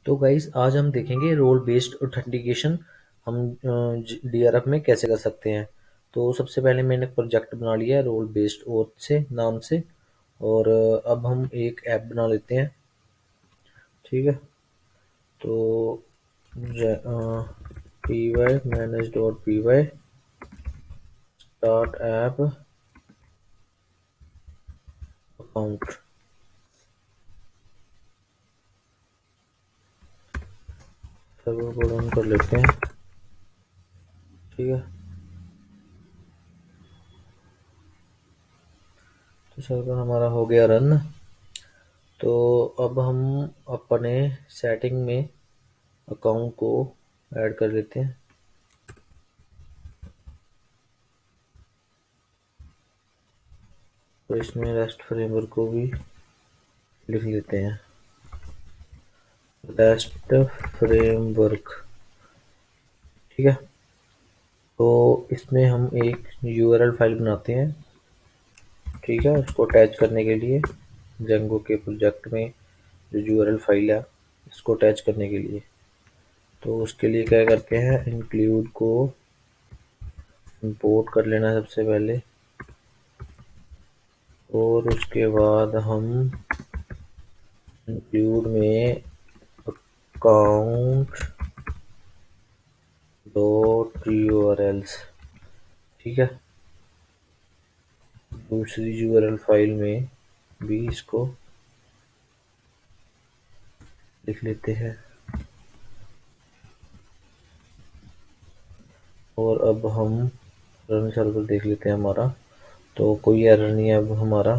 तो गाइस आज हम देखेंगे रोल बेस्ड ऑथेंटिकेशन हम डीआरएफ में कैसे कर सकते हैं। तो सबसे पहले मैंने प्रोजेक्ट बना लिया है रोल बेस्ड ओथ से नाम से। और अब हम एक ऐप बना लेते हैं। ठीक है। तो P Y manage dot P Y start app account. Server को रन कर लेते हैं। ठीक है। तो सर्वर हमारा हो गया रन। तो अब हम अपने सेटिंग में अकाउंट को ऐड कर लेते हैं। तो इसमें रेस्ट फ्रेमवर्क को भी लिख लेते हैं। Rest framework. ठीक है। तो इसमें हम एक यूआरएल फाइल बनाते हैं। ठीक है। उसको अटैच करने के लिए जेंगो के प्रोजेक्ट में जो यूआरएल फाइल है इसको अटैच करने के लिए, तो उसके लिए क्या करते हैं, इंक्लूड को इंपोर्ट कर लेना सबसे पहले। और उसके बाद हम इंक्लूड में अकाउंट डॉट यूआरएल्स। ठीक है। दूसरी यूआरएल फाइल में भी इसको लिख लेते हैं। और अब हम रन सर्वर देख लेते हैं हमारा, तो कोई एरर नहीं है अब हमारा।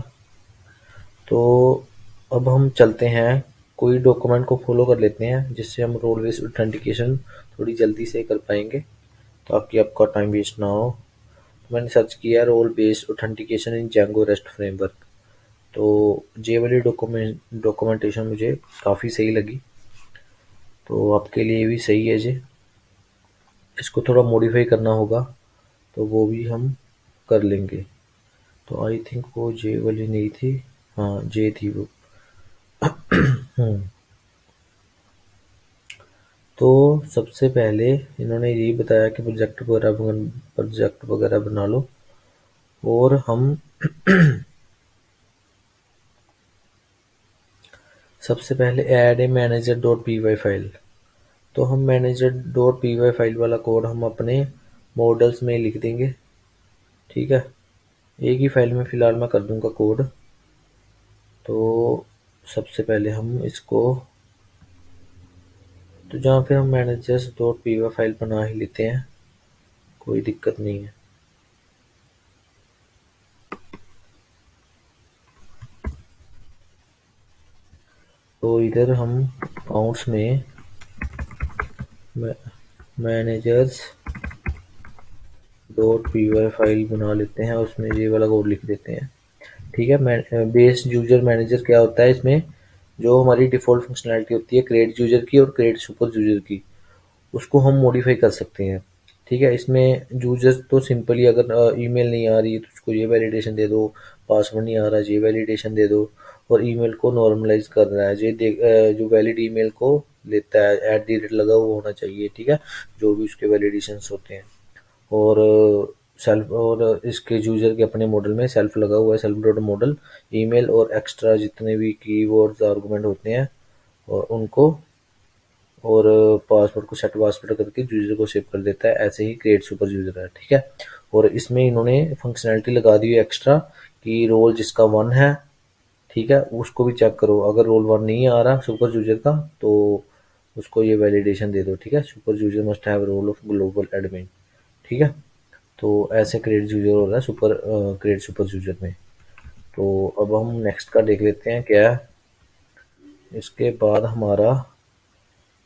तो अब हम चलते हैं, कोई डॉक्यूमेंट को फॉलो कर लेते हैं जिससे हम रोल बेस्ड ऑथेंटिकेशन थोड़ी जल्दी से कर पाएंगे, ताकि आपका टाइम वेस्ट ना हो। तो मैंने सर्च किया रोल बेस्ड ऑथेंटिकेशन इन जेंगो रेस्ट फ्रेमवर्क। तो ये वाली डॉक्यूमेंटेशन मुझे काफ़ी सही लगी, तो आपके लिए भी सही है जी। इसको थोड़ा मॉडिफाई करना होगा तो वो भी हम कर लेंगे। तो आई थिंक वो जे वाली नहीं थी, हाँ जे थी वो। हम्म। तो सबसे पहले इन्होंने यही बताया कि प्रोजेक्ट वगैरह बना लो। और हम सबसे पहले add a manager dot P Y file. तो हम manager dot P Y file वाला कोड हम अपने मॉडल्स में लिख देंगे। ठीक है। एक ही फाइल में फ़िलहाल मैं कर दूंगा कोड। तो सबसे पहले हम इसको, तो जहाँ पे हम managers dot P Y file बना ही लेते हैं, कोई दिक्कत नहीं है। तो इधर हम अकाउंट्स में managers dot P Y file बना लेते हैं, उसमें ये वाला कोड लिख देते हैं। ठीक है। बेस यूजर मैनेजर क्या होता है, इसमें जो हमारी डिफ़ॉल्ट फंक्शनैलिटी होती है क्रिएट यूजर की और क्रिएट सुपर यूजर की, उसको हम मॉडिफाई कर सकते हैं। ठीक है। इसमें यूजर तो सिंपली अगर ईमेल नहीं आ रही है तो उसको ये वैलिडेशन दे दो, पासवर्ड नहीं आ रहा ये वैलिडेशन दे दो, और ईमेल को नॉर्मलाइज कर रहा है जो वैलिड ईमेल को लेता है एट दी रेट लगा हुआ होना चाहिए। ठीक है। जो भी उसके वैलिडेशंस होते हैं। और सेल्फ, और इसके यूजर के अपने मॉडल में सेल्फ लगा हुआ है, सेल्फ डॉट मॉडल ईमेल, और एक्स्ट्रा जितने भी कीवर्ड्स आर्गुमेंट होते हैं और उनको, और पासवर्ड को सेट पासवर्ड करके यूजर को सेव कर देता है। ऐसे ही क्रिएट सुपर यूजर है। ठीक है। और इसमें इन्होंने फंक्शनैलिटी लगा दी है एक्स्ट्रा कि रोल जिसका 1 है, ठीक है, उसको भी चेक करो। अगर रोल 1 नहीं आ रहा सुपर यूजर का तो उसको ये वैलिडेशन दे दो। ठीक है। Super user must have role of global admin. ठीक है। तो ऐसे क्रिएट यूजर हो रहा है क्रिएट सुपर यूजर में। तो अब हम नेक्स्ट का देख लेते हैं क्या है। इसके बाद हमारा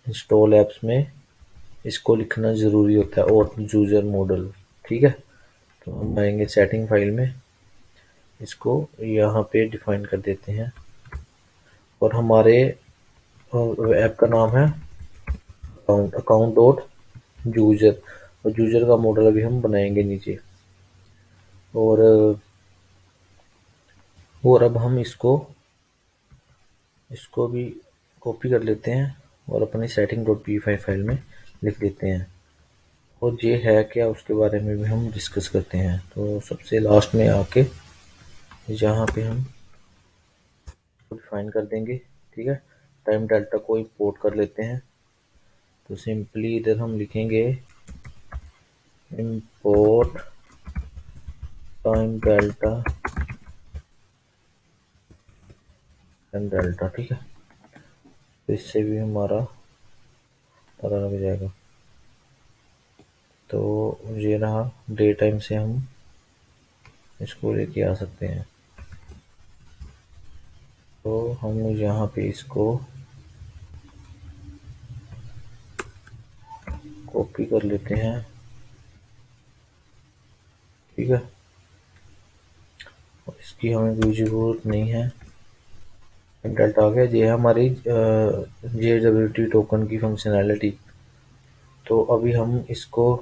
इंस्टॉल ऐप्स में इसको लिखना ज़रूरी होता है, और यूज़र मॉडल। ठीक है। तो हम आएंगे सेटिंग फाइल में, इसको यहाँ पे डिफाइन कर देते हैं। और हमारे ऐप का नाम है अकाउंट डॉट यूजर, और यूजर का मॉडल अभी हम बनाएंगे नीचे। और अब हम इसको भी कॉपी कर लेते हैं और अपनी setting डॉट पी फाइल में लिख देते हैं। और ये है क्या, उसके बारे में भी हम डिस्कस करते हैं। तो सबसे लास्ट में आके यहाँ पे हम डिफाइन कर देंगे। ठीक है, टाइम डेल्टा को इंपोर्ट कर लेते हैं। तो सिंपली इधर हम लिखेंगे import time delta and delta. ठीक है, तो इससे भी हमारा पता लग जाएगा। तो ये रहा, डे टाइम से हम इसको लेके आ सकते हैं। तो हम यहाँ पे इसको कॉपी कर लेते हैं। ठीक है, इसकी हमें कोई ज़रूरत नहीं है। डेल्टा आ गया, ये है हमारी JWT टोकन की फंक्शनैलिटी। तो अभी हम इसको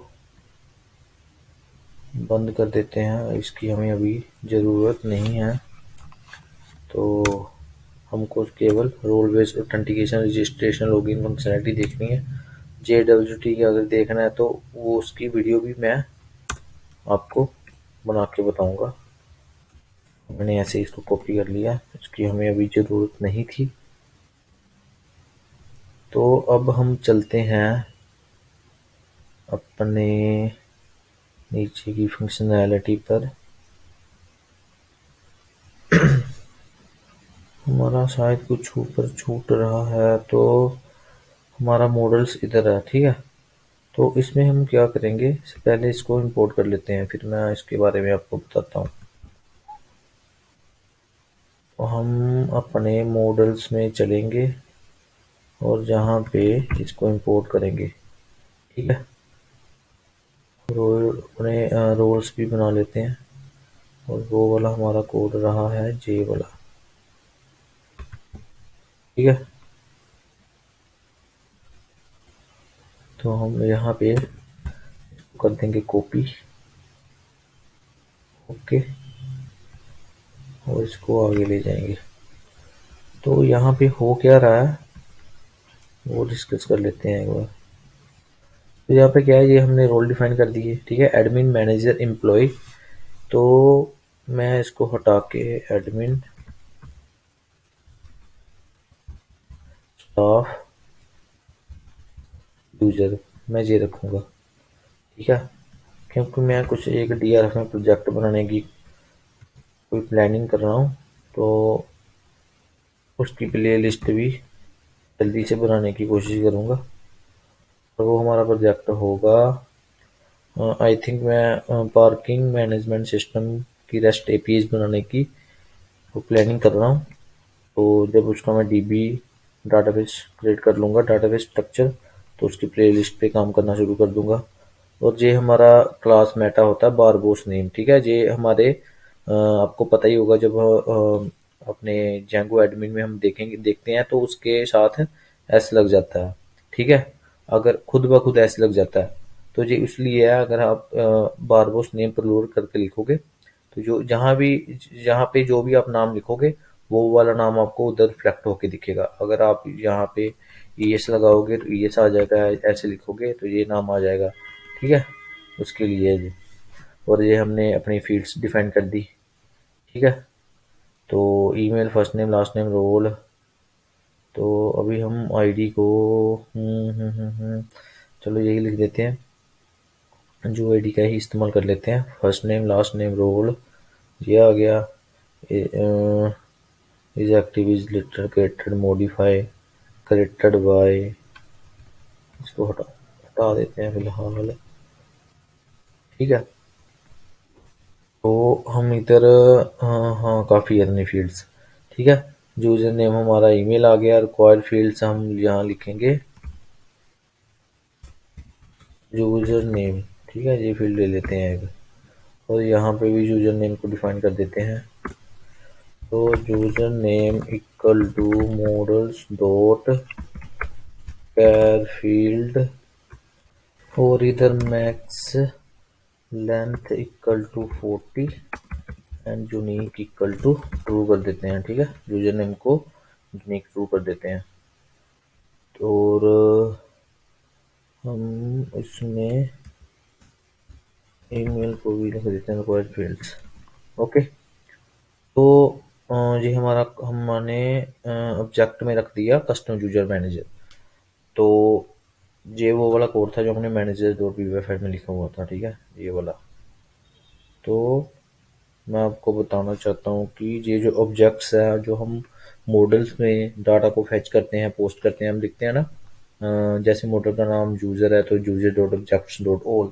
बंद कर देते हैं, इसकी हमें अभी ज़रूरत नहीं है। तो हमको केवल role based authentication registration login functionality देखनी है। JWT की अगर देखना है तो वो उसकी वीडियो भी मैं आपको बना के बताऊंगा। मैंने ऐसे इसको कॉपी कर लिया, इसकी हमें अभी ज़रूरत नहीं थी। तो अब हम चलते हैं अपने नीचे की फंक्शनैलिटी पर। हमारा शायद कुछ ऊपर छूट रहा है, तो हमारा मॉडल्स इधर है। ठीक है, तो इसमें हम क्या करेंगे, पहले इसको इंपोर्ट कर लेते हैं, फिर मैं इसके बारे में आपको बताता हूँ। तो हम अपने मॉडल्स में चलेंगे और जहाँ पे इसको इंपोर्ट करेंगे। ठीक है, अपने रोल्स भी बना लेते हैं। और वो वाला हमारा कोड रहा है जे वाला। ठीक है, तो हम यहाँ पे कर देंगे कॉपी। ओके, और इसको आगे ले जाएंगे। तो यहाँ पे हो क्या रहा है वो डिस्कस कर लेते हैं एक बार। तो यहाँ पे क्या है, ये हमने रोल डिफाइन कर दिए। ठीक है, एडमिन मैनेजर एम्प्लॉय। तो मैं इसको हटा के एडमिन स्टाफ यूजर मैं ये रखूँगा। ठीक है, क्योंकि मैं कुछ एक DRF में प्रोजेक्ट बनाने की कोई प्लानिंग कर रहा हूँ, तो उसकी प्ले लिस्ट भी जल्दी से बनाने की कोशिश करूँगा। तो वो हमारा प्रोजेक्ट होगा, आई थिंक मैं पार्किंग मैनेजमेंट सिस्टम की रेस्ट APIs बनाने की वो प्लानिंग कर रहा हूँ। तो जब उसका मैं DB डाटाबेस क्रिएट कर लूँगा, डाटाबेस स्ट्रक्चर, तो उसकी प्लेलिस्ट पे काम करना शुरू कर दूँगा। और ये हमारा क्लास मेटा होता है बारबोस नेम। ठीक है, ये हमारे आपको पता ही होगा, जब अपने जेंगो एडमिन में हम देखते हैं तो उसके साथ एस लग जाता है। ठीक है, अगर खुद ब खुद एस लग जाता है तो ये इसलिए है, अगर आप बारबोस नेम पर लोड करके लिखोगे तो जहाँ पे जो भी आप नाम लिखोगे वो वाला नाम आपको उधर रिफ्लेक्ट होके दिखेगा। अगर आप यहाँ पे ES लगाओगे तो ES आ जाएगा, ऐसे लिखोगे तो ये नाम आ जाएगा। ठीक है, उसके लिए ये, और ये हमने अपनी फील्ड्स डिफाइन कर दी। ठीक है, तो email, first name, last name, role. तो अभी हम आईडी को चलो यही लिख देते हैं, जो आईडी का ही इस्तेमाल कर लेते हैं। First name, last name, role, ये आ गया। Is active, is letter created, modify, created by, इसको हटा देते हैं फिलहाल। ठीक है, तो हम इधर हाँ हाँ काफ़ी है इतनी फील्ड्स। ठीक है, यूजर नेम हमारा ईमेल आ गया। रिक्वायर्ड फील्ड्स हम यहाँ लिखेंगे यूजर नेम। ठीक है, ये फील्ड ले लेते हैं एक, और यहाँ पे भी यूजर नेम को डिफाइन कर देते हैं। तो user name equal to models dot char field, और इधर max length equal to 40 and unique equal to true कर देते हैं। ठीक है, यूजर नेम को यूनिक ट्रू कर देते हैं। और इसमें ईमेल को भी लिख देते हैं रिक्वायर्ड फील्ड्स। ओके। तो ये हमारा हमने ऑब्जेक्ट में रख दिया कस्टम यूजर मैनेजर। तो ये वो वाला कोड था जो हमने मैनेजर डॉट पी फाइल में लिखा हुआ था, ठीक है, ये वाला। तो मैं आपको बताना चाहता हूँ कि ये जो ऑब्जेक्ट्स है जो हम मॉडल्स में डाटा को फैच करते हैं, पोस्ट करते हैं, हम लिखते हैं ना, जैसे मॉडल का नाम यूजर है तो user dot objects dot all.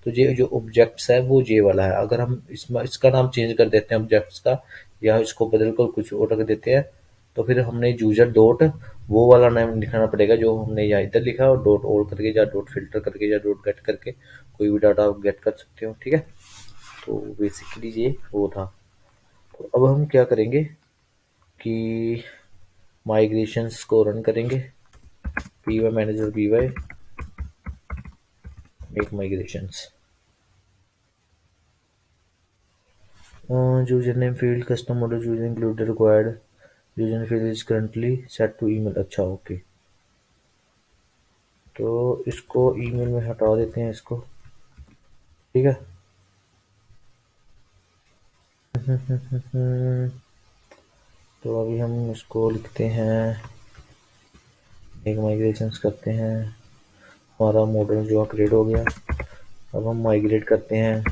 तो ये जो ऑब्जेक्ट्स है वो ये वाला है। अगर हम इसका नाम चेंज कर देते हैं ऑब्जेक्ट्स का, या इसको बदल कर कुछ और रख देते हैं, तो फिर हमने यूजर डॉट वो वाला नाम लिखाना पड़ेगा जो हमने या इधर लिखा, और डॉट ऑल करके या डॉट फिल्टर करके या डॉट गेट करके कोई भी डाटा आप गेट कर सकते हो, ठीक है। तो बेसिकली ये वो था। तो अब हम क्या करेंगे कि माइग्रेशंस को रन करेंगे। P Y manager P Y make migrations. User name field custom model user include required user field is currently set to email. अच्छा, ओके। तो इसको ईमेल में हटा देते हैं इसको, ठीक है। तो अभी हम इसको लिखते हैं, एक माइग्रेशंस करते हैं। हमारा मॉडल जो अपग्रेड हो गया। अब हम माइग्रेट करते हैं,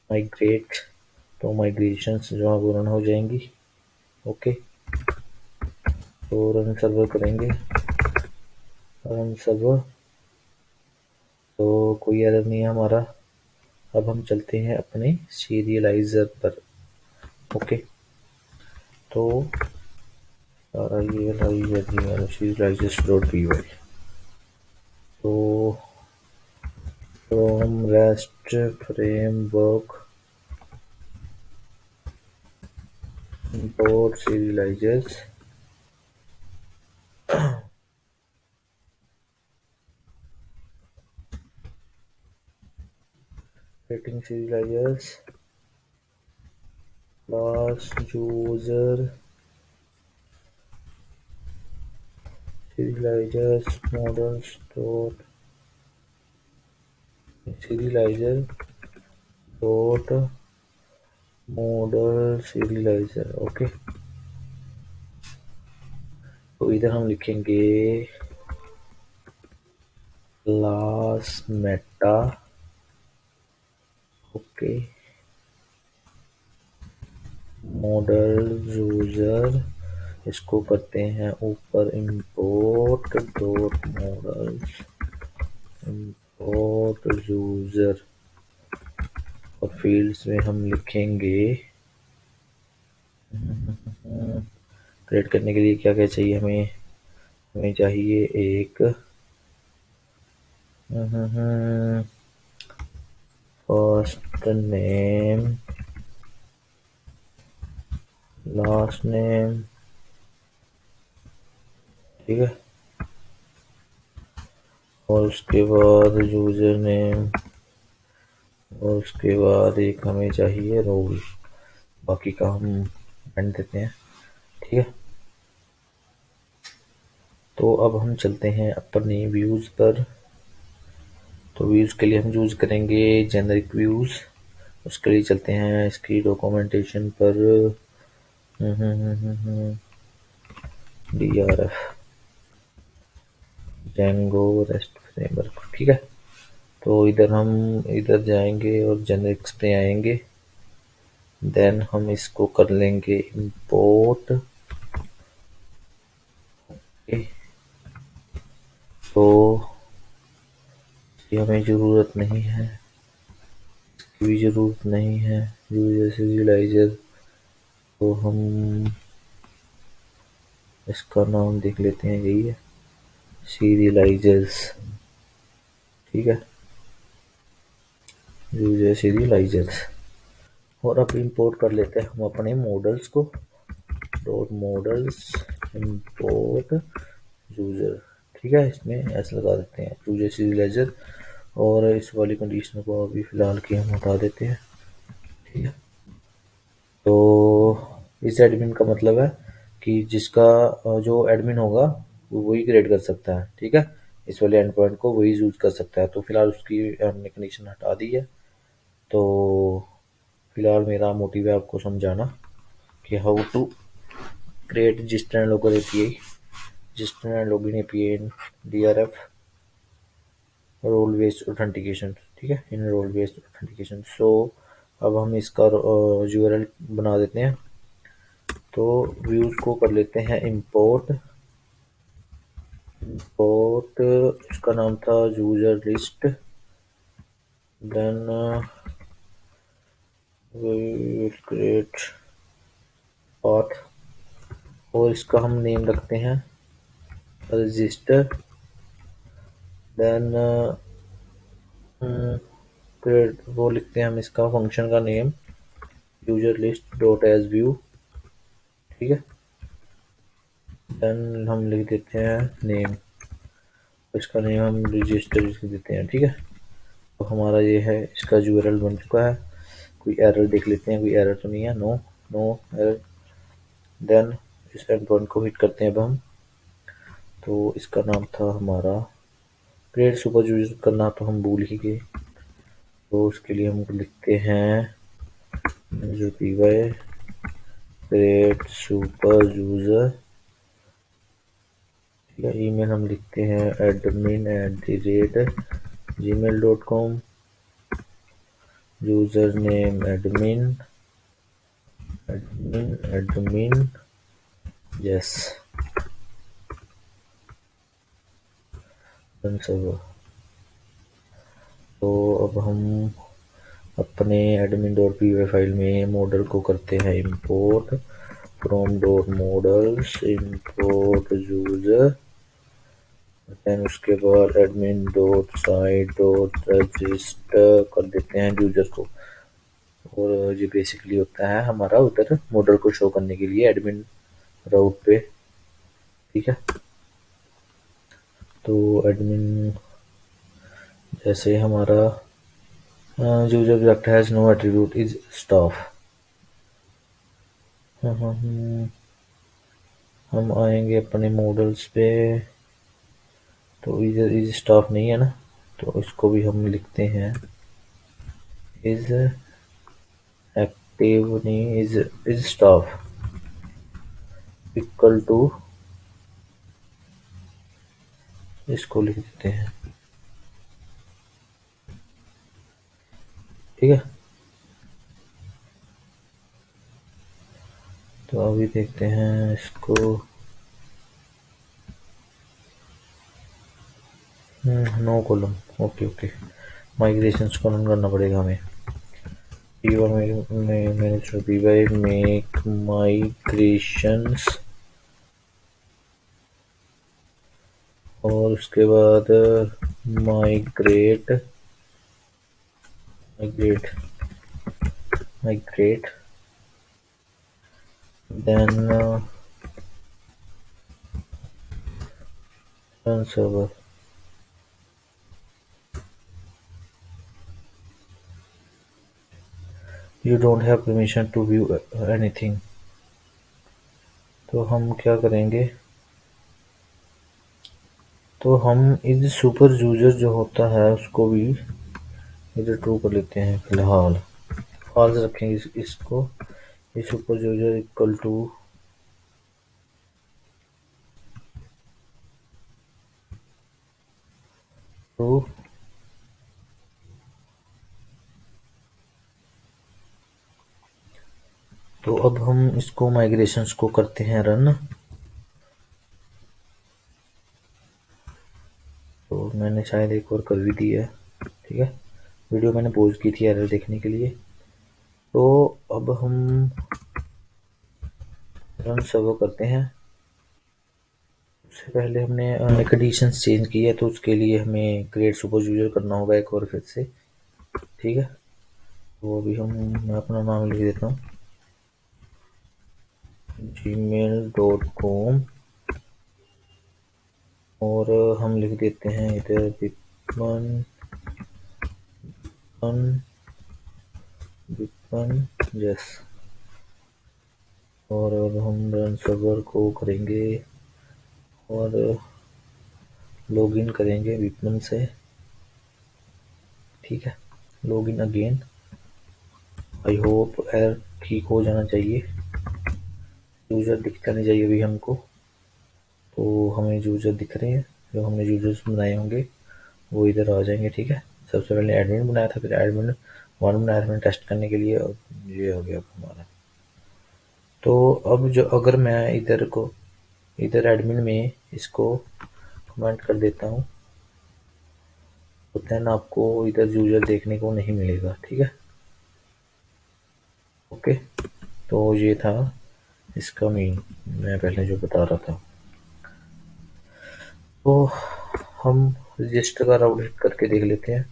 माइग्रेट। तो माइग्रेशंस जो है वो रन हो जाएंगी। ओके। तो रन सर्वर करेंगे, रन सर्वर। तो कोई एरर नहीं है हमारा। अब हम चलते हैं अपने सीरियलाइजर पर। ओके। तो सीरियलाइजर डॉट पी वाई। तो from rest framework import serializers creating serializers class user serializers models dot serializer dot model serializer। Okay. तो इधर हम लिखेंगे class Meta. Okay. Model user, इसको करते हैं ऊपर import dot models import user, और फील्ड्स में हम लिखेंगे क्रिएट करने के लिए क्या क्या चाहिए हमें। हमें चाहिए एक फर्स्ट नेम, लास्ट नेम, ठीक है, और उसके बाद यूजर नेम, और उसके बाद एक हमें चाहिए रोल। बाकी का हम एंड देते हैं, ठीक है। तो अब हम चलते हैं अपने व्यूज पर। तो व्यूज के लिए हम यूज करेंगे जेनरिक व्यूज। उसके लिए चलते हैं इसकी डॉक्यूमेंटेशन पर, DRF Django रेस्ट फ्रेमवर्क, ठीक है। तो इधर हम इधर जाएंगे और जेनरिक्स पे आएंगे। देन हम इसको कर लेंगे इंपोर्ट। तो ये हमें ज़रूरत नहीं है, इसकी भी ज़रूरत नहीं है। यूजर सीरियलाइजर, तो हम इसका नाम देख लेते हैं, यही है सीरियलाइजर्स, ठीक है, यूजर सीरियलाइजर्स। और अब इंपोर्ट कर लेते हैं हम अपने मॉडल्स को, डॉट मॉडल्स इंपोर्ट यूजर, ठीक है। इसमें ऐसे लगा देते हैं यूजर सीरियलाइजर, और इस वाली कंडीशन को अभी फ़िलहाल की हम हटा देते हैं, ठीक है। तो इस एडमिन का मतलब है कि जिसका जो एडमिन होगा वो वही क्रिएट कर सकता है, ठीक है। इस वाले एंड पॉइंट को वही यूज़ कर सकता है। तो फिलहाल उसकी हमने कंडीशन हटा दी है। तो फिलहाल मेरा मोटिव है आपको समझाना कि how to create register and logger API, register and login API in DRF role based authentication. ठीक है, in role based authentication. So अब हम इसका यूआरएल बना देते हैं। तो व्यूज को कर लेते हैं इंपोर्ट। इंपोर्ट इसका नाम था user list. Then we will create path और इसका हम नेम रखते हैं रजिस्टर। देन क्रिएट वो लिखते हैं हम इसका फंक्शन का name user list dot as view. ठीक है, देन हम लिख देते हैं नेम, इसका नेम हम रजिस्टर लिख देते हैं। ठीक है, तो हमारा ये है, इसका यूआरएल बन चुका है। कोई एरर देख लेते हैं, कोई एरर तो नहीं है। No, no error. देन इस एंड पॉइंट को हिट करते हैं अब हम। तो इसका नाम था हमारा क्रिएट सुपर यूजर करना, तो हम भूल ही गए। तो उसके लिए हम लिखते हैं जो P Y create super user. या ईमेल हम लिखते हैं admin@gmail.com, user name admin yes server. तो अब हम अपने admin.py फाइल में मॉडल को करते हैं import from dot models import user. Then उसके बाद admin.site.register कर देते हैं यूजर को। और ये बेसिकली होता है हमारा उधर मॉडल को शो करने के लिए एडमिन राउट पे। ठीक है, तो एडमिन जैसे हमारा user data has no attribute is staff. हम आएंगे अपने मॉडल्स पे, तो इधर इज स्टाफ नहीं है ना, तो इसको भी हम लिखते हैं इज एक्टिव, नहीं इज स्टाफ इक्वल टू, इसको लिख देते हैं। ठीक है, तो अभी देखते हैं इसको। No column, okay okay, migration को रन करना पड़ेगा हमें। Manager P Y make migrations और उसके बाद migrate migrate migrate then run server. You don't have permission to view anything. तो हम क्या करेंगे, तो हम इस सुपर यूजर जो होता है उसको भी इधर ट्रू कर लेते हैं। फिलहाल फॉल्स रखेंगे इसको, ये super user equal to true. तो अब हम इसको माइग्रेशंस को करते हैं रन। तो मैंने शायद एक और कर भी दी है। ठीक है, वीडियो मैंने पॉज की थी एरर देखने के लिए। तो अब हम रन सर्वर करते हैं। उससे पहले हमने कंडीशंस चेंज की है, तो उसके लिए हमें क्रिएट सुपर यूजर करना होगा एक और फिर से। ठीक है, तो अभी मैं अपना नाम लिख देता हूँ gmail.com और हम लिख देते हैं इधर विपन विपन यस। और अब हम रन सर्वर को करेंगे और लॉगिन करेंगे विपणन से। ठीक है, login again. I hope error ठीक हो जाना चाहिए। यूज़र दिखता नहीं चाहिए अभी हमको। तो हमें यूज़र दिख रहे हैं, जो हमने यूज़र्स बनाए होंगे वो इधर आ जाएंगे। ठीक है, सबसे पहले एडमिन बनाया था, फिर एडमिन वन बनाया था टेस्ट करने के लिए, और ये हो गया अब हमारा। तो अब जो अगर मैं इधर एडमिन में इसको कमेंट कर देता हूँ तो देन आपको इधर यूज़र देखने को नहीं मिलेगा। ठीक है, ओके। तो ये था इसका मीन, मैं पहले जो बता रहा था। तो हम रजिस्टर का राउट हिट करके देख लेते हैं।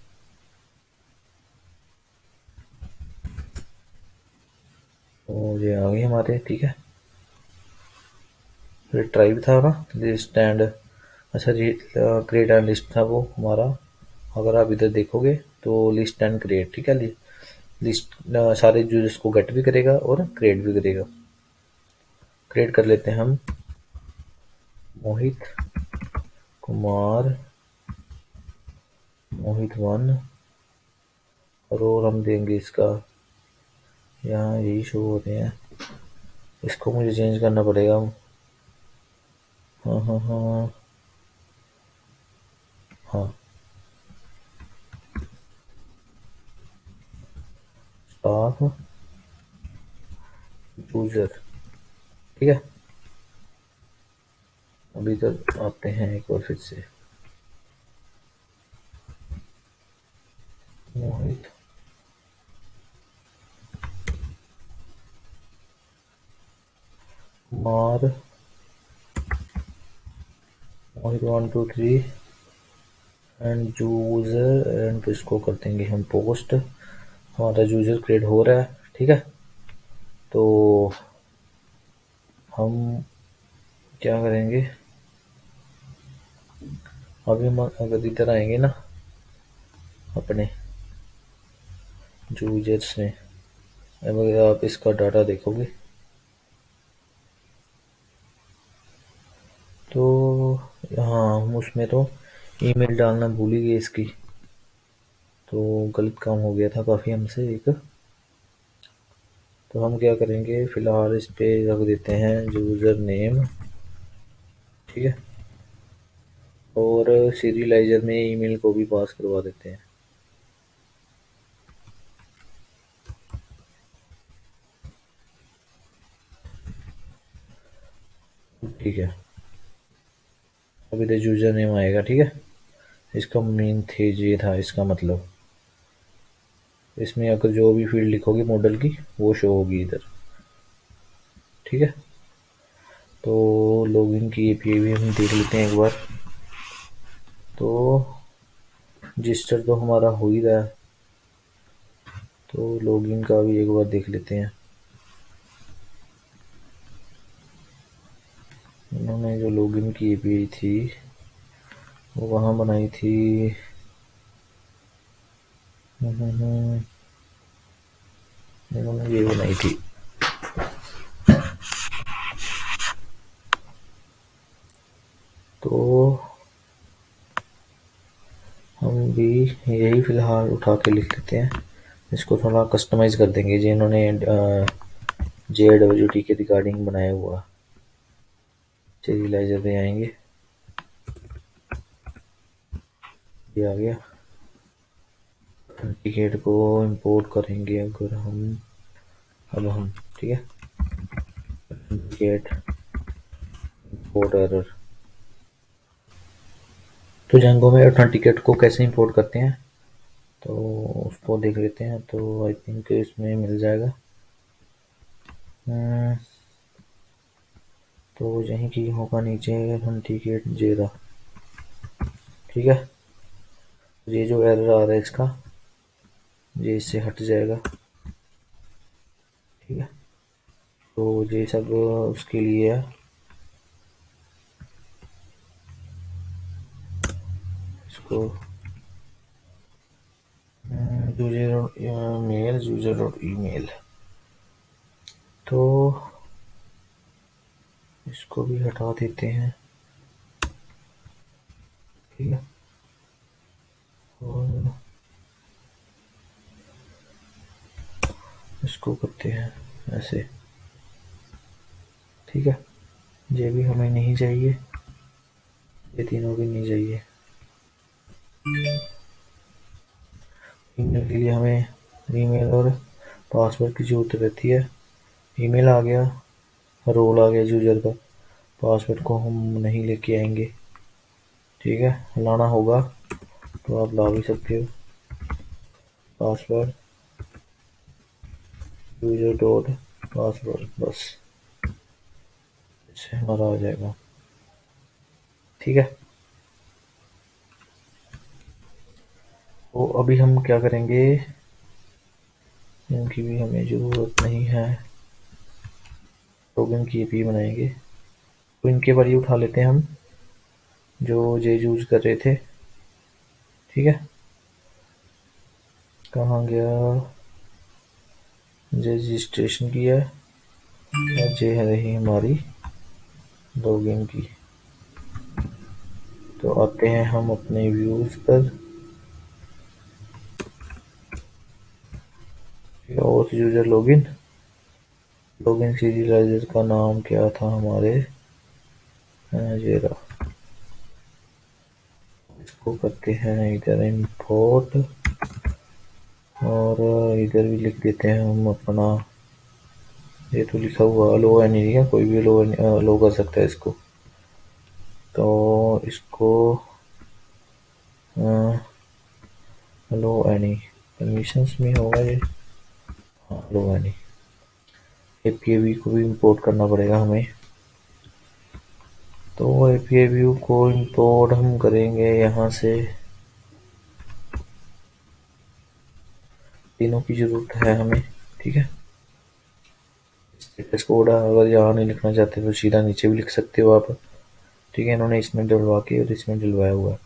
तो ये आ गए हमारे। ठीक है, फिर ट्राइब था ना, लिस्ट एंड, अच्छा जी, क्रिएट एंड लिस्ट था वो हमारा। अगर आप इधर देखोगे तो लिस्ट एंड क्रिएट। ठीक है, लिस्ट सारे यूजर्स को गेट भी करेगा और क्रिएट भी करेगा। क्रिएट कर लेते हैं हम मोहित कुमार, मोहित वन, और हम देंगे इसका, यहाँ यही शो हो रहे हैं, इसको मुझे चेंज करना पड़ेगा। हाँ हाँ हाँ हाँ, स्टाफ यूजर। ठीक है, अभी इधर आते हैं एक बार फिर से। मोहित कुमार, मोहित 1 2 3 एंड यूजर, एंड इसको कर देंगे हम पोस्ट। हमारा यूजर क्रिएट हो रहा है। ठीक है, तो हम क्या करेंगे, अभी हम अगर इधर आएंगे ना अपने यूजर्स में, अगर आप इसका डाटा देखोगे तो हाँ, हम उसमें तो ईमेल डालना भूल ही गए इसकी। तो गलत काम हो गया था काफ़ी हमसे एक। तो हम क्या करेंगे, फ़िलहाल इस पे रख देते हैं यूज़र नेम। ठीक है, और सीरियलाइजर में ईमेल को भी पास करवा देते हैं। ठीक है, अब इधर यूज़र नेम आएगा। ठीक है, इसका मेन थे ये था इसका मतलब, इसमें अगर जो भी फील्ड लिखोगे मॉडल की वो शो होगी इधर। ठीक है, तो लॉगिन की एपीआई भी हम देख लेते हैं एक बार। तो रजिस्टर तो हमारा हो ही रहा है, तो लॉगिन का भी एक बार देख लेते हैं। उन्होंने जो लॉगिन की एपीआई थी वो वहाँ बनाई थी। इन्होंने ये बनाई थी। तो हम भी यही फ़िलहाल उठा के लिख लेते हैं, इसको थोड़ा कस्टमाइज़ कर देंगे जो इन्होंने JWT के रिगार्डिंग बनाया हुआ। सीरियलाइजर पे आएंगे, ये आ गया। टिकट को इंपोर्ट करेंगे अगर हम, अब हम, ठीक है, टिकट इंपोर्ट एरर। तो जंगो में ऑथेंटिकेट को कैसे इंपोर्ट करते हैं तो उसको देख लेते हैं। तो आई थिंक इसमें मिल जाएगा। तो यहीं की होगा नीचे ऑथेंटिकेट जेरा। ठीक है, ये जो एरर आ रहा है इसका, ये इससे हट जाएगा। ठीक है, तो ये सब उसके लिए है। इसको user mail, user dot email, तो इसको भी हटा देते हैं। ठीक है। और इसको करते हैं ऐसे। ठीक है, ये भी हमें नहीं चाहिए, ये तीनों भी नहीं चाहिए। ईमेल के लिए हमें ईमेल और पासवर्ड की ज़रूरत रहती है। ईमेल आ गया, रोल आ गया यूज़र का, पासवर्ड को हम नहीं लेके आएंगे। ठीक है, लाना होगा तो आप ला भी सकते हो। पासवर्ड यूज़र डॉट पासवर्ड, बस इससे हमारा आ जाएगा। ठीक है, तो अभी हम क्या करेंगे, इनकी भी हमें ज़रूरत नहीं है, लॉगिन की भी बनाएंगे। तो इनके बारे ही उठा लेते हैं हम, जो जे यूज़ कर रहे थे। ठीक है, कहाँ गया, जे रजिस्ट्रेशन की है और जे है रही हमारी लॉगिन की। तो आते हैं हम अपने व्यूज़ पर, और यूज़र लॉगिन, लॉगिन सीरियलाइजर का नाम क्या था हमारे, ये रहा। इसको करते हैं इधर इंपोर्ट, और इधर भी लिख देते हैं हम अपना, ये तो लिखा हुआ लो है नहीं है, कोई भी लो कर सकता है इसको। तो इसको लो एनी परमिशंस में होगा ये, हाँ लो एनी। एपीआई को भी इंपोर्ट करना पड़ेगा हमें। तो एपीआई व्यू को इंपोर्ट हम करेंगे यहाँ से, तीनों की ज़रूरत है हमें। ठीक है, स्टेटस कोड अगर यहाँ नहीं लिखना चाहते तो सीधा नीचे भी लिख सकते हो आप। ठीक है, इन्होंने इसमें डलवा के और इसमें डलवाया हुआ है।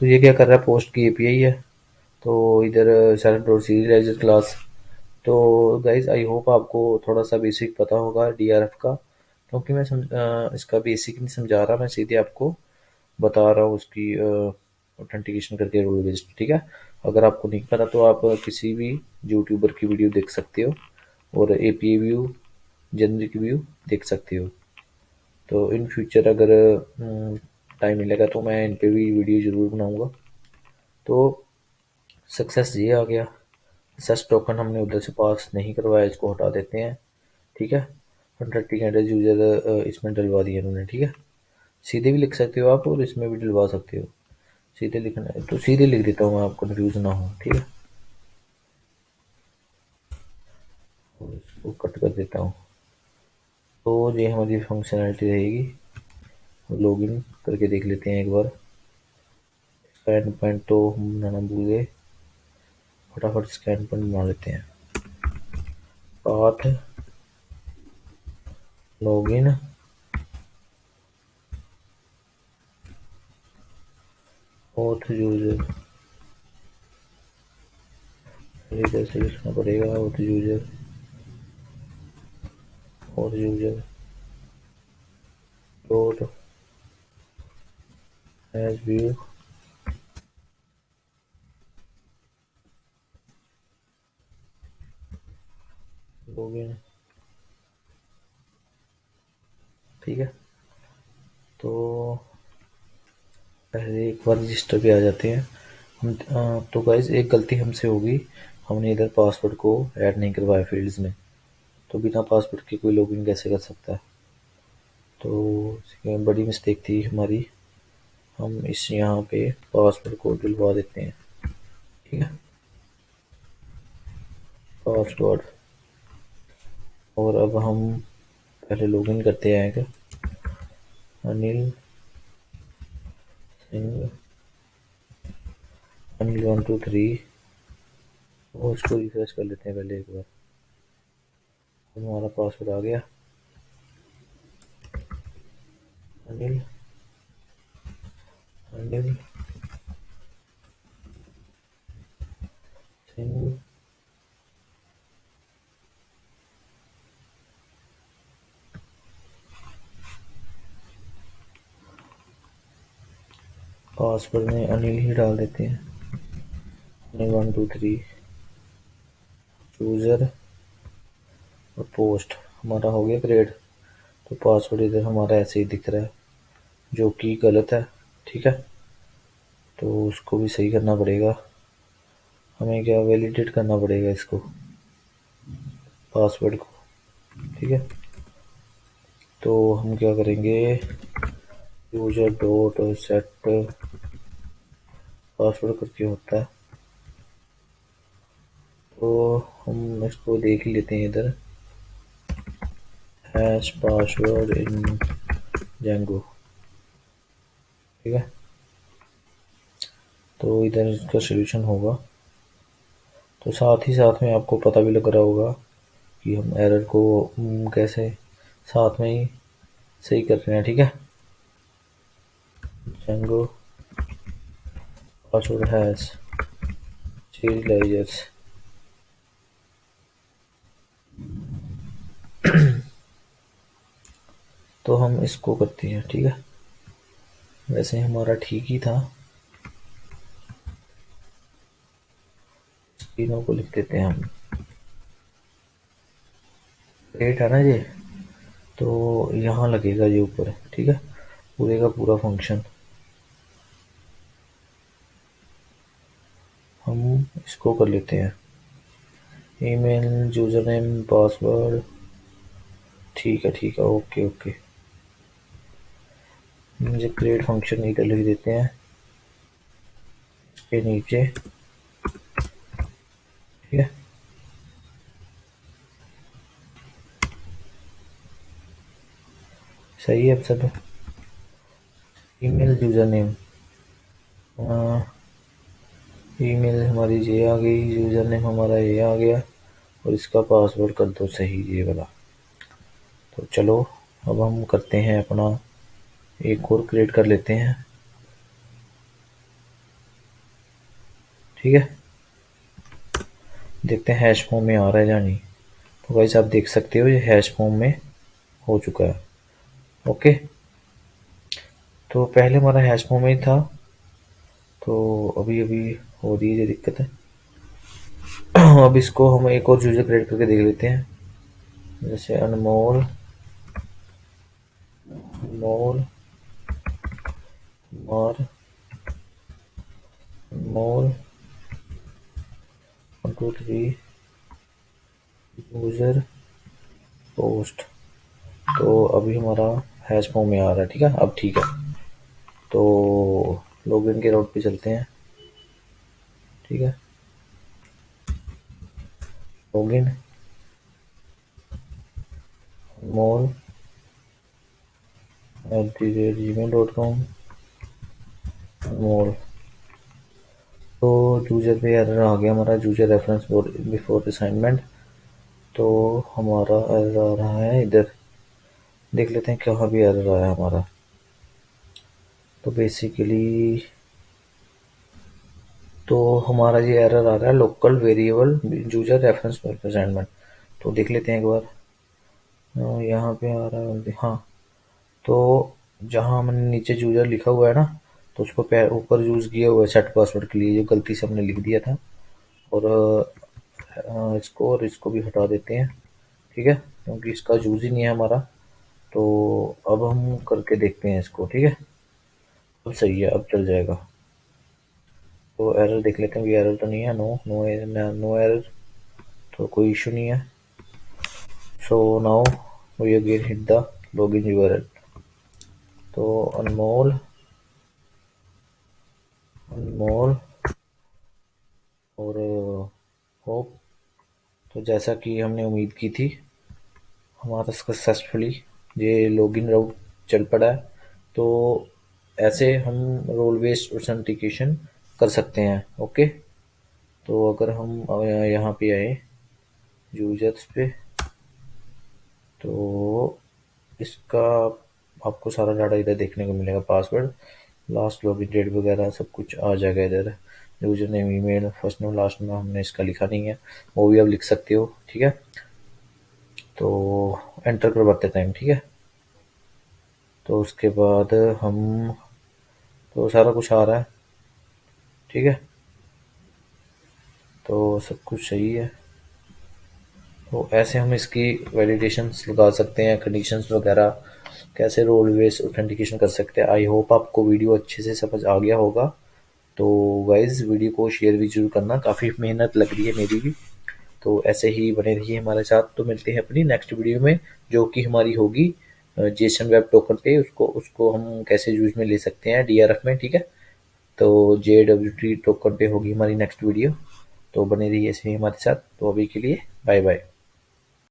तो ये क्या कर रहा है, पोस्ट की एपीआई है, तो इधर सेलेक्ट डॉट सीरियलाइजर क्लास। तो गाइज आई होप आपको थोड़ा सा बेसिक पता होगा डीआरएफ का, क्योंकि मैं इसका बेसिक नहीं समझा रहा, मैं सीधे आपको बता रहा हूँ उसकी ऑथेंटिकेशन करके रोल बेस्ड। ठीक है, अगर आपको नहीं पता तो आप किसी भी यूट्यूबर की वीडियो देख सकते हो और एपीआई व्यू, जेनरिक व्यू देख सकते हो। तो इन फ्यूचर अगर टाइम मिलेगा तो मैं इन पे भी वीडियो ज़रूर बनाऊंगा। तो सक्सेस ये आ गया, सक्सेस टोकन हमने उधर से पास नहीं करवाया, इसको हटा देते हैं। ठीक है, 130 यूजर इसमें डलवा दिए उन्होंने। ठीक है, सीधे भी लिख सकते हो आप और इसमें भी डलवा सकते हो, सीधे लिखना है तो सीधे लिख देता हूँ, आप कन्फ्यूज ना हो। ठीक है, और इसको कट कर देता हूँ। तो ये हमारी फंक्शनैलिटी रहेगी। लॉगिन करके देख लेते हैं एक बार। स्कैन पॉइंट तो हम बनाना भूल गए, फटाफट स्कैन पॉइंट बना लेते हैं। पाथ लॉगिन ऑथ यूजर, इधर से लिखना पड़ेगा ऑथ यूजर, और user dot has view login. ठीक है, तो पहले एक बार रजिस्टर पे आ जाते हैं हम। तो गाइज एक गलती हमसे होगी, हमने इधर पासवर्ड को ऐड नहीं करवाया फील्ड्स में, तो बिना पासवर्ड के कोई लॉगिन कैसे कर सकता है। तो इसमें बड़ी मिस्टेक थी हमारी, हम इस यहाँ पे पासवर्ड को डलवा देते हैं। ठीक है, पासवर्ड, और अब हम पहले लॉगिन करते हैं क्या, अनिल सिंह, अनिल 1 2 3, और इसको रिफ्रेश कर लेते हैं पहले एक बार। तो हमारा पासवर्ड आ गया, अनिल अनिल सिंह। पासवर्ड में अनिल ही डाल देते हैं, 1 2 3 यूज़र और पोस्ट। हमारा हो गया क्रिएट। तो पासवर्ड इधर हमारा ऐसे ही दिख रहा है, जो कि गलत है। ठीक है, तो उसको भी सही करना पड़ेगा। हमें क्या वैलिडेट करना पड़ेगा इसको, पासवर्ड को। ठीक है, तो हम क्या करेंगे, यूजर डॉट सेट पासवर्ड करके होता है। तो हम इसको देख ही लेते हैं इधर, हैश पासवर्ड इन जेंगो। ठीक है, तो इधर इसका सोल्यूशन होगा। तो साथ ही साथ में आपको पता भी लग रहा होगा कि हम एरर को कैसे साथ में ही सही कर रहे हैं। ठीक है, जेंगो पासवर्ड हैश serializers। तो हम इसको करते हैं। ठीक है, वैसे हमारा ठीक ही था, तीनों को लिख देते हैं हम। रेट है ना ये, तो यहाँ लगेगा ये ऊपर। ठीक है, पूरे का पूरा फंक्शन हम इसको कर लेते हैं, ईमेल यूजर नेम पासवर्ड। ठीक है, ओके ओके। मुझे क्रिएट फंक्शन इधर लिख देते हैं इसके नीचे। ठीक है, सही है अब सब। ईमेल यूजर नेम, ईमेल हमारी ये आ गई, यूजर नेम हमारा ये आ गया, और इसका पासवर्ड कर दो सही ये वाला। तो चलो अब हम करते हैं अपना, एक और क्रिएट कर लेते हैं। ठीक है, देखते हैं हैश फॉर्म में आ रहा है या नहीं। तो गाइस आप देख सकते हो ये हैश फॉर्म में हो चुका है। ओके, तो पहले हमारा हैश फॉर्म में था, तो अभी अभी हो रही है ये दिक्कत है। अब इसको हम एक और यूजर क्रिएट करके देख लेते हैं, जैसे अनमोल मोल और मोल 1 2 3 यूजर पोस्ट। तो अभी हमारा हैश फॉर्म में आ रहा है। ठीक है, अब ठीक है। तो लॉगिन के राउट पे चलते हैं। ठीक है, लॉगिन मोल @gmail.com मोल। तो यूजर पे एरर आ गया हमारा, यूजर रेफरेंस बिफोर असाइनमेंट। तो हमारा एरर आ रहा है इधर, देख लेते हैं कहाँ भी एरर आया हमारा। तो बेसिकली तो हमारा ये एरर आ रहा है local variable user reference assignment. तो देख लेते हैं एक बार। यहाँ पे आ रहा है, हाँ। तो जहाँ हमने नीचे यूजर लिखा हुआ है ना, तो उसको ऊपर यूज किया हुआ है सेट पासवर्ड के लिए, जो गलती से हमने लिख दिया था। और इसको और इसको भी हटा देते हैं। ठीक है, क्योंकि इसका यूज ही नहीं है हमारा। तो अब हम करके देखते हैं इसको। ठीक है, अब सही है, अब चल जाएगा। तो एरर देख लेते हैं, एरर तो नहीं है, नो नो नो एरर, तो कोई इशू नहीं है। So now we again hit the login URL. तो अनमोल अनमोल और होप। तो जैसा कि हमने उम्मीद की थी, हमारा सक्सेसफुली ये लॉगिन राउट चल पड़ा है। तो ऐसे हम रोल बेस्ड ऑथेंटिकेशन कर सकते हैं। ओके, तो अगर हम यहाँ पे आए यूजर्स पे, तो इसका आपको सारा डाटा इधर देखने को मिलेगा, पासवर्ड, लास्ट लॉगिन डेट वगैरह सब कुछ आ जाएगा इधर। User name email first name last name हमने इसका लिखा नहीं है, वो भी आप लिख सकते हो। ठीक है, तो एंटर करवाते टाइम। ठीक है, तो उसके बाद हम तो सारा कुछ आ रहा है। ठीक है, तो सब कुछ सही है। तो ऐसे हम इसकी वैलिडेशंस लगा सकते हैं, कंडीशंस वगैरह, कैसे रोल बेस ऑथेंटिकेशन कर सकते हैं। आई होप आपको वीडियो अच्छे से समझ आ गया होगा। तो गाइज वीडियो को शेयर भी जरूर करना, काफ़ी मेहनत लग रही है मेरी भी। तो ऐसे ही बने रहिए हमारे साथ। तो मिलते हैं अपनी नेक्स्ट वीडियो में, जो कि हमारी होगी जेसन वेब टोकन पे, उसको उसको हम कैसे यूज में ले सकते हैं डीआरएफ में। ठीक है, तो JWT टोकन पे होगी हमारी नेक्स्ट वीडियो। तो बने रहिए ऐसे ही हमारे साथ। तो अभी के लिए बाय बाय।